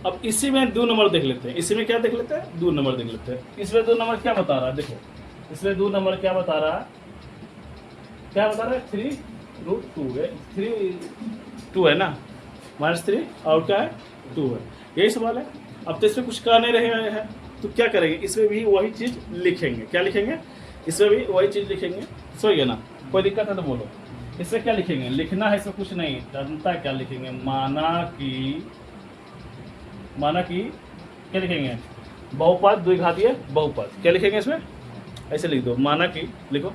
अब इसी में 2 नंबर देख लेते हैं, इसी में क्या देख लेते हैं 2 नंबर देख लेते हैं। इसमें 2 नंबर क्या बता रहा है, देखो इसमें 2 नंबर क्या बता रहा है, क्या बता रहा है 3√2 है, 2 है ना -3 और क्या है 2 है, यही सवाल है। अब तो इसमें कुछ कह नहीं रहे हैं, तो क्या करेंगे, इसमें भी वही चीज़ लिखेंगे। क्या लिखेंगे, इसमें भी वही चीज़ लिखेंगे। समझ गए ना, कोई दिक्कत है तो बोलो। इससे क्या लिखेंगे, लिखना है इसमें कुछ नहीं, जानता क्या लिखेंगे, माना कि क्या लिखेंगे, बहुपद द्विघातीय बहुपद। क्या लिखेंगे इसमें, ऐसे लिख दो, माना कि लिखो,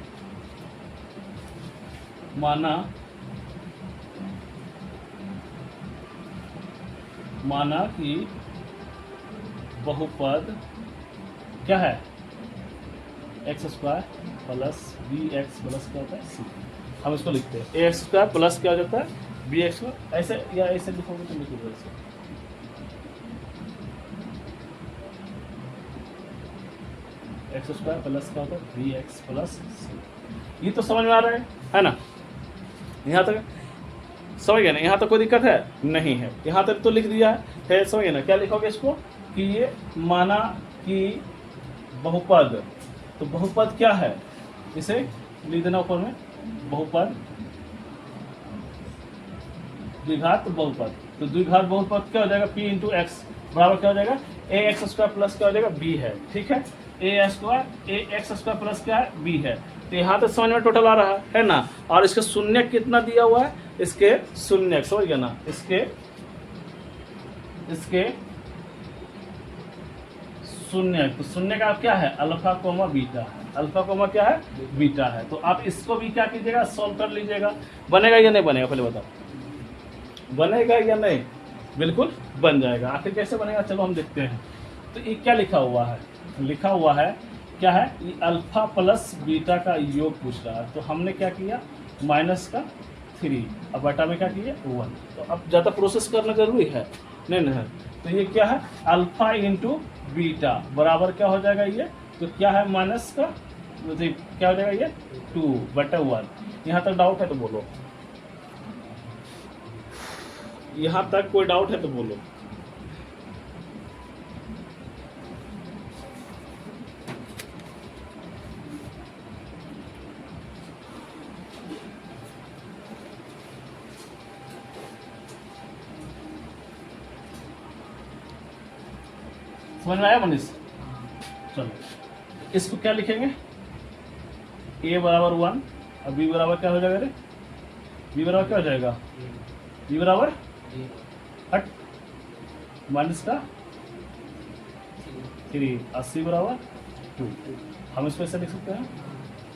माना कि बहुपद क्या है, x square plus B x plus क्या होता है सी। हम इसको लिखते हैं ए एक्स स्क्वायर प्लस क्या हो जाता है बी एक्स, ऐसे या ऐसे लिखोगे तो लिखोगे ऐसे, एक्स स्क्वायर प्लस क्या होता है बी एक्स प्लस सी। ये तो समझ में आ रहा है ना, यहाँ तक समझ गए ना, यहाँ तक कोई दिक्कत है नहीं है, यहाँ तक तो लिख दिया है। समझ गए ना, क्या लिखोगे इसको कि ये माना कि बहुपद, तो बहुपद क्या है, इसे लिख देना ऊपर में, बहुपद द्विघात बहुपद। तो द्विघात बहुपद क्या हो जाएगा, p इंटू एक्स बराबर क्या हो जाएगा ए एक्स स्क्वायर प्लस क्या हो जाएगा b है। ठीक है, ए एक्स स्क्वायर प्लस क्या है b है। तो यहाँ तक समझ में टोटल आ रहा है ना। और इसके शून्य कितना दिया हुआ है, इसके शून्य, समझ गया ना, इसके शून्य, तो शून्य का क्या है अल्फा कोमा बीटा है, अल्फा कोमा क्या है बीटा है। तो आप इसको भी क्या कीजिएगा, सॉल्व कर लीजिएगा। बनेगा या नहीं बनेगा पहले बताओ, बनेगा या नहीं, बिल्कुल बन जाएगा। आखिर कैसे बनेगा, चलो हम देखते हैं। तो ये क्या लिखा हुआ है, लिखा हुआ है क्या है, ये अल्फा प्लस बीटा का योग पूछ रहा है। तो हमने क्या किया, माइनस का 3 अब बटा में क्या किया 1। तो अब ज़्यादा प्रोसेस करना जरूरी है नहीं है। तो ये क्या है अल्फा इंटू बीटा बराबर क्या हो जाएगा ये, तो क्या है माइनस का क्या हो जाएगा ये 2/1। यहाँ तक डाउट है तो बोलो, यहाँ तक कोई डाउट है तो बोलो। समझ में आया मनीष, चलो इसको क्या लिखेंगे, a बराबर 1 और b बराबर क्या हो जाएगा रे, b बराबर क्या हो जाएगा, b बराबर हट माइनस का 3 और c बराबर 2। हम इसको ऐसे लिख सकते हैं,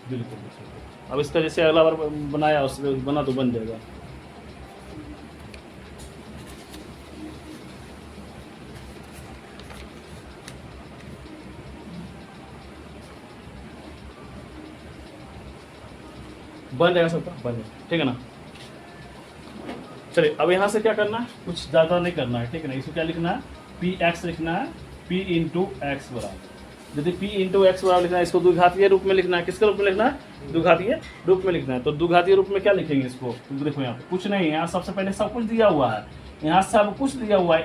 बिल्कुल लिख सकते हैं। अब इसका जैसे अगला बार बनाया उससे बना तो बन जाएगा। बन जाएगा सबका, बन जाएगा, ठीक है ना। चलिए अब यहाँ से क्या करना है, कुछ ज़्यादा नहीं करना है, ठीक है ना। इसको क्या लिखना है, पी एक्स लिखना है, p इंटू एक्स बराबर। यदि p इंटू एक्स बराबर लिखना है, इसको द्विघातीय रूप में लिखना है। किसके रूप में लिखना है, द्विघातीय रूप में लिखना है। तो द्विघातीय रूप में क्या लिखेंगे इसको, तो देखो यहाँ पे कुछ नहीं है, यहाँ सबसे पहले सब कुछ दिया हुआ है, यहाँ सब कुछ दिया हुआ है।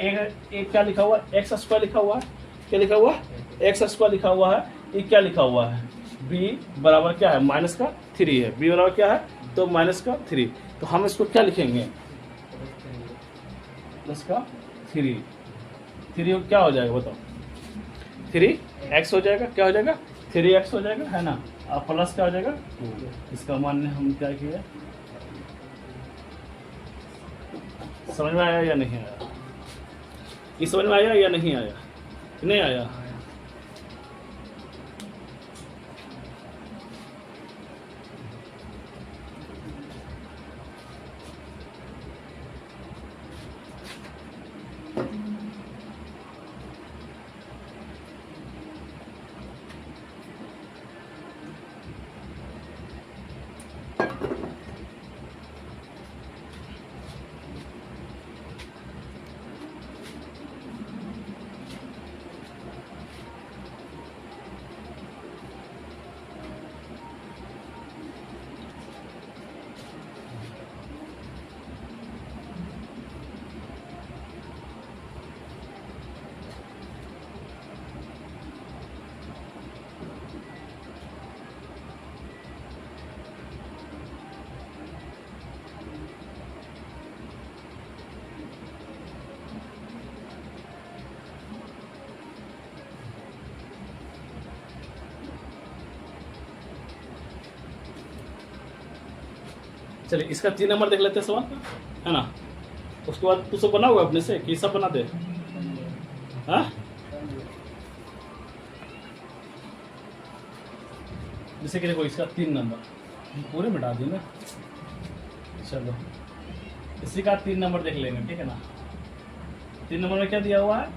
एक क्या लिखा हुआ है, एक्स स्क्वायर लिखा हुआ है, क्या लिखा हुआ है एक्स स्क्वायर लिखा हुआ है। ये क्या लिखा हुआ है, b बराबर क्या है माइनस का 3 है, b बराबर क्या है तो माइनस का 3। तो हम इसको क्या लिखेंगे, प्लस का 3 क्या हो जाएगा बताओ, 3x हो जाएगा, क्या हो जाएगा 3x हो जाएगा, है ना। और प्लस क्या हो जाएगा 2। इसका मान हम क्या किया, समझ में आया या नहीं आया, ये समझ में आया या नहीं आया, नहीं आया। चलिए इसका 3 नंबर देख लेते हैं सवाल का, है ना। उसके बाद तू सब बना हुआ अपने से कि सब बना दे? हाँ, जैसे कि देखो इसका 3 नंबर पूरे मिटा दी ना। चलो इसी का 3 नंबर देख लेंगे, ठीक है ना। 3 नंबर में क्या दिया हुआ है?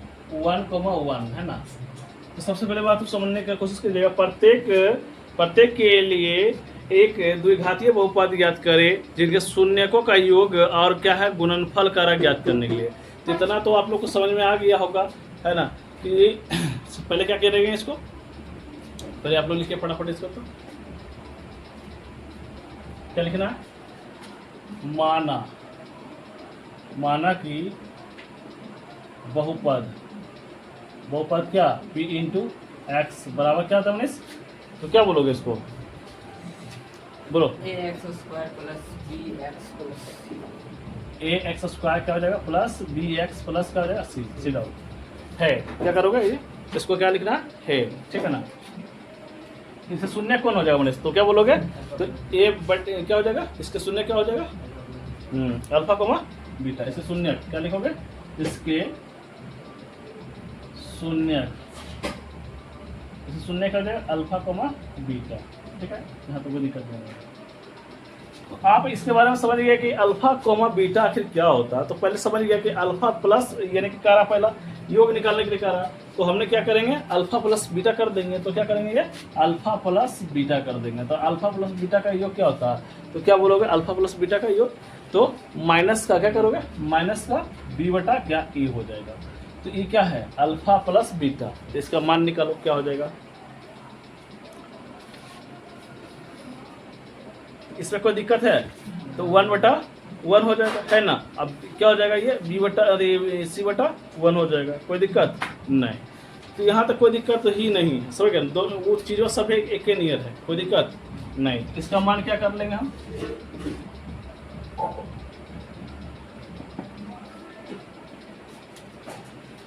1,1 है ना। तो सबसे पहले बात तो समझने की कोशिश कीजिएगा, प्रत्येक के लिए एक द्विघातीय बहुपद ज्ञात करें जिनके शून्यकों का योग और क्या है गुणनफल कारक ज्ञात करने के लिए। तो इतना तो आप लोग को समझ में आ गया होगा, है ना, कि पहले क्या करेंगे इसको, पहले आप लोग लिखिए फटाफट इसको। तो क्या लिखना है? माना कि बहुपद क्या p इंटू एक्स बराबर क्या होता है मनीष? तो क्या बोलोगे इसको, बोलो। ax square plus bx plus ax square क्या हो जाएगा प्लस bx प्लस क्या हो जाएगा c, सीधा है। क्या करोगे ये, इसको क्या लिखना है, ठीक है ना। इसे शून्य कौन हो जाएगा मनीष? तो क्या बोलोगे? तो a बट क्या हो जाएगा, इसके शून्य क्या हो जाएगा अल्फा कोमा बीटा। इसे शून्य क्या लिखोगे, इसके शून्य क्या हो जाएगा अल्फा कोमा बीटा, ठीक है। यहाँ तो कोई दिक्कत नहीं है। तो आप इसके बारे में समझ गए कि अल्फा कोमा बीटा आखिर क्या होता है। तो पहले समझ गया कि अल्फा प्लस यानी कि करा पहला योग निकालने के लिए करा, तो हमने क्या करेंगे अल्फा प्लस बीटा कर देंगे। तो क्या करेंगे ये अल्फा प्लस बीटा कर देंगे। तो अल्फा प्लस बीटा का योग क्या होता है, तो क्या बोलोगे अल्फा प्लस बीटा का योग, तो माइनस का क्या करोगे, माइनस का बी बटा क्या ए हो जाएगा। तो ये क्या है अल्फा प्लस बीटा, तो इसका मान निकालो क्या हो जाएगा। इसमें कोई दिक्कत है? तो 1/1 हो जाएगा, है ना। अब क्या हो जाएगा ये b बटा अरे c बटा 1 हो जाएगा, कोई दिक्कत नहीं। तो यहाँ तक कोई दिक्कत ही नहीं है, समझ गए। दोनों वो चीज़ों सब एक ही नियर है, कोई दिक्कत नहीं। इसका मान क्या कर लेंगे हम,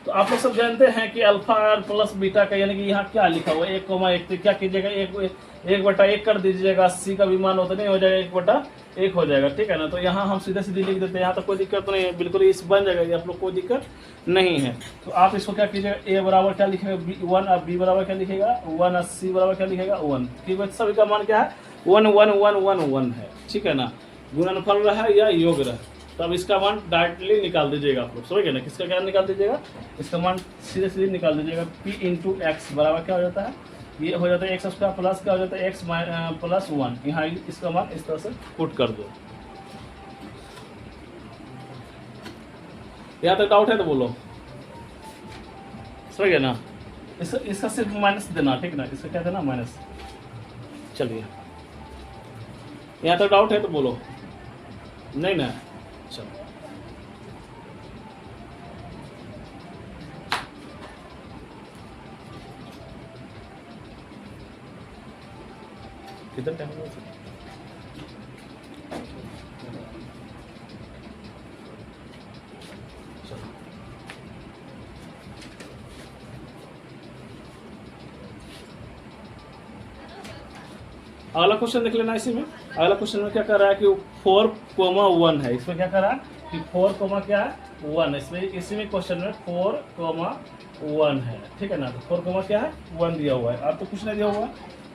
तो आप लोग सब जानते हैं कि अल्फा प्लस बीटा का यानी कि यहाँ क्या लिखा हुआ है 1,1। तो क्या कीजिएगा 1/1 कर दीजिएगा, c का भी मान होता नहीं हो जाएगा 1/1 हो जाएगा, ठीक है ना। तो यहाँ हम सीधे लिख देते हैं, यहाँ तो कोई दिक्कत नहीं है, बिल्कुल इस बन जाएगा, ये आप लोग कोई दिक्कत नहीं है। तो आप इसको क्या कीजिएगा, a बराबर क्या लिखेगा 1 और b बराबर क्या लिखेगा 1 और c बराबर क्या लिखेगा 1। ठीक सभी का मान क्या है 1 1 1 1 1 है, ठीक है ना। गुणनफल रहा या योग रहा, तो अब इसका मान डायरेक्टली निकाल दीजिएगा आप लोग, समझ गए ना। किसका क्या निकाल दीजिएगा, इसका मान सीधे निकाल दीजिएगा। p इंटू एक्स बराबर क्या हो जाता है, ये हो जाता है एक्स स्क्वायर प्लस क्या हो जाता है एक्स प्लस 1। यहाँ इसका मान इस तरह से पुट कर दो। यहाँ तक डाउट है तो बोलो, समझ गए ना। इसका सिर्फ माइनस देना, ठीक ना, इसका क्या देना माइनस। चलिए यहाँ तक डाउट है तो बोलो, नहीं ना, चलो किधर टाइम हो अगला क्वेश्चन देख लेना। इसी में अगला क्वेश्चन में क्या कर रहा है कि 4,1 है। इसमें क्या कर रहा है कि 4, क्या है 1। इसमें इसी में क्वेश्चन में 4,1 है, ठीक है ना। तो 4, क्या है 1 दिया हुआ है, आप तो कुछ नहीं दिया हुआ है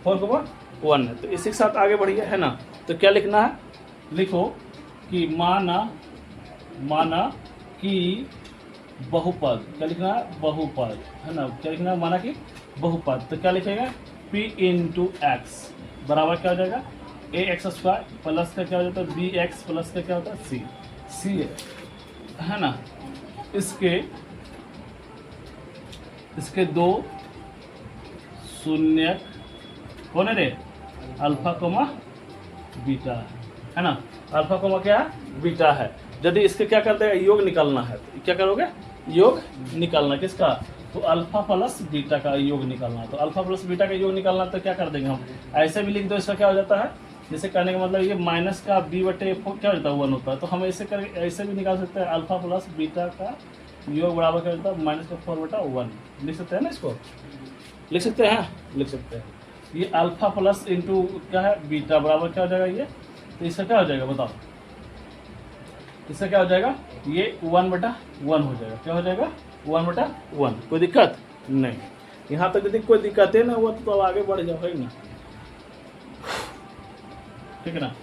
4,1 है। तो इसी के साथ आगे बढ़िए, है ना। तो क्या लिखना है, लिखो कि माना कि बहुपद, क्या लिखना है बहुपद, है ना। क्या लिखना है माना कि बहुपद, तो क्या लिखेगा p इंटू एक्स बराबर क्या हो जाएगा ax स्क्वायर प्लस का क्या हो जाता है bx प्लस का क्या होता है c है ना। इसके दो शून्य कौन है रे, अल्फा कोमा बीटा है ना। अल्फा कोमा क्या है बीटा है। यदि इसके क्या करते हैं योग निकालना है, तो क्या करोगे योग निकालना किसका, तो अल्फा प्लस बीटा का योग निकालना है। तो अल्फा प्लस बीटा का योग निकालना तो क्या कर देंगे हम, ऐसे भी लिख दो। इसका क्या हो जाता है, जैसे करने का मतलब ये माइनस का b बटे क्या हो जाता है 1 होता है। तो हम ऐसे कर ऐसे भी निकाल सकते हैं, अल्फा प्लस बीटा का योग बराबर क्या होता है माइनस का 4/1 लिख सकते हैं ना। इसको लिख सकते हैं, लिख सकते हैं। ये अल्फा प्लस इंटू क्या है बीटा बराबर क्या हो जाएगा, ये तो इसका क्या हो जाएगा बताओ, इसका क्या हो जाएगा, ये 1/1 हो जाएगा। क्या हो जाएगा, 1/1। कोई दिक्कत नहीं, यहाँ तक यदि कोई दिक्कत है ना हुआ तो अब आगे बढ़ जाओ, है ना, ठीक है ना।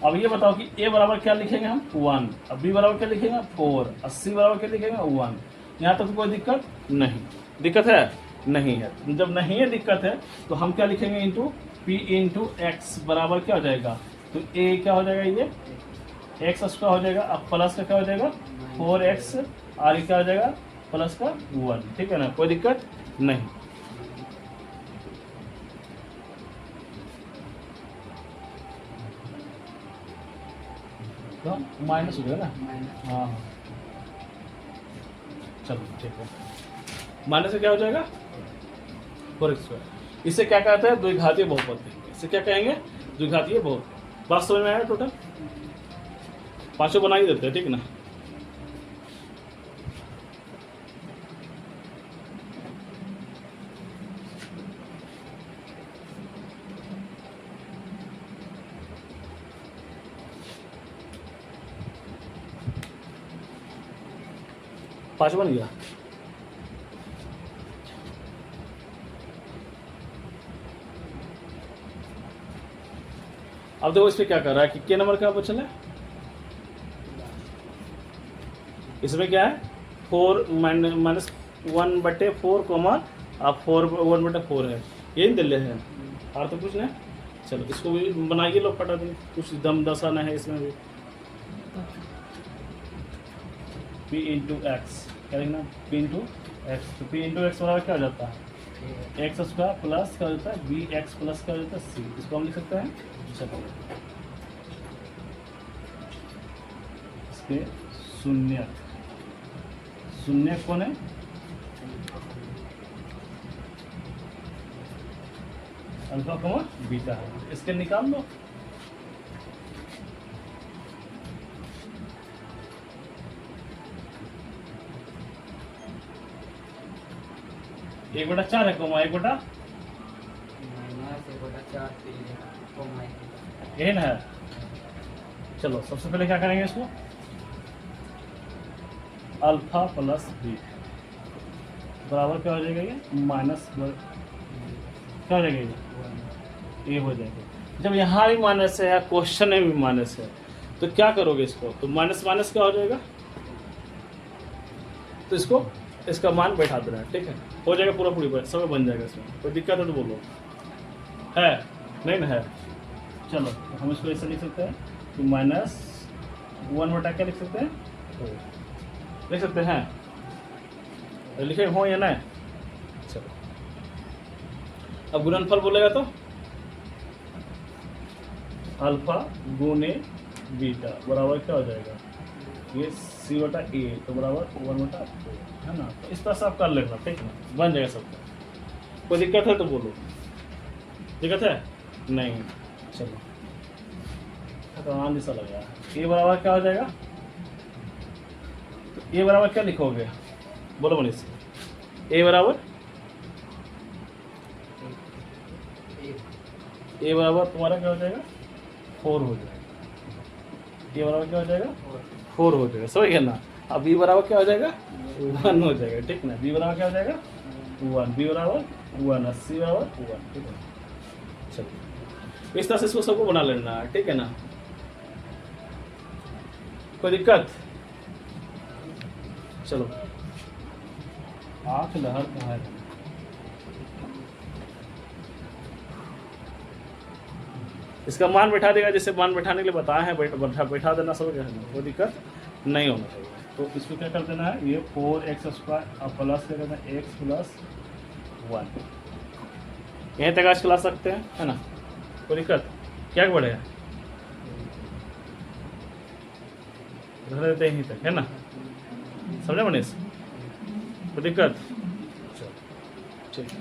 अब ये बताओ कि a बराबर क्या लिखेंगे हम 1, अब b बराबर क्या लिखेंगे 4, और c बराबर क्या लिखेंगे 1। यहाँ तक तो कोई दिक्कत नहीं, दिक्कत है नहीं है। जब नहीं है दिक्कत है तो हम क्या लिखेंगे इंटू p इंटू एक्स बराबर क्या हो जाएगा, तो a क्या हो जाएगा, ये एक्स का हो जाएगा, अब प्लस का क्या हो जाएगा 4x, और ये क्या हो जाएगा प्लस का 1, ठीक है ना, कोई दिक्कत नहीं। तो माइनस हो गया ना, हाँ चलो ठीक है, माइनस से क्या हो जाएगा 4x²। इसे क्या कहते हैं, द्विघातीय बहुपद कहेंगे। इसे क्या कहेंगे, द्विघातीय बहुपद। बात समझ में आया, टोटल पांचों बना ही देते हैं, ठीक है ना। पांच बन गया। अब देखो इसमें क्या कर रहा है कि नंबर का बचल है, इसमें क्या है 4-1/4 कॉमा आप 1/4 है, यही दिले है, और तो कुछ नहीं। चलो इसको भी बनाइए लोग फटाफट, कुछ दम दसाना है इसमें भी। p इंटू एक्स क्या लिखना, p इंटू एक्स, तो p इंटू एक्स बराबर क्या हो जाता है x² प्लस क्या हो जाता है bx प्लस क्या हो जाता है c, इसको हम लिख सकते हैं। चलो इसके शून्य कौन है, अल्फा कमा बीटा है, इसके निकाल लो। एक बटा 4 है कोमा 1/4 यही ना है। चलो सबसे पहले क्या करेंगे, इसको अल्फा प्लस बी बराबर क्या हो जाएगा, ये माइनस क्या हो जाएगा, ये हो जाएगा। जब यहाँ भी माइनस है, क्वेश्चन में भी माइनस है, तो क्या करोगे इसको, तो माइनस माइनस क्या हो जाएगा, तो इसको इसका मान बैठा देना है, ठीक है, हो जाएगा पूरा पूरी समय बन जाएगा। इसमें कोई दिक्कत है तो बोलो, है नहीं ना है। चलो तो हम इसको ऐसे लिख सकते हैं कि -1 क्या लिख सकते हैं, लिख सकते हैं, लिखे हो या नहीं। चलो अब गुणनफल बोलेगा तो अल्फा गुने बीटा बराबर क्या हो जाएगा, ये c/a तो बराबर 1/4 है ना। तो इस तरह से आप कर लेना, ठीक है, बन जाएगा सबका। कोई दिक्कत है तो बोलो, दिक्कत है नहीं। चलो आसान सा लग रहा है। ए बराबर क्या हो जाएगा, तो ए बराबर क्या लिखोगे, बोलो मनीष, ए बराबर तुम्हारा क्या हो जाएगा 4 हो जाएगा, ए बराबर क्या हो जाएगा 4 हो जाएगा, समझ गया ना। अब बी बराबर क्या हो जाएगा 1 हो जाएगा, ठीक ना। बी बराबर क्या हो जाएगा 1, बी बराबर 1, सी बराबर 1, ठीक है। चलो इस तरह से इसको सबको बना लेना है, ठीक है ना। कोई दिक्कत, चलो आँख लहर कहाँ है, इसका मान बैठा देगा, जैसे मान बैठाने के लिए बताया है, बैठा देना सब, कोई दिक्कत नहीं होना चाहिए। तो इसको क्या कर देना है, ये 4x² और प्लस क्या करना है x + 1, यहीं तक आज क्लास सकते हैं, है ना। कोई दिक्कत, क्या बढ़ेगा रख देते हैं यहीं तक, है ना, समझे मनीष, कोई दिक्कत, चलो ठीक है।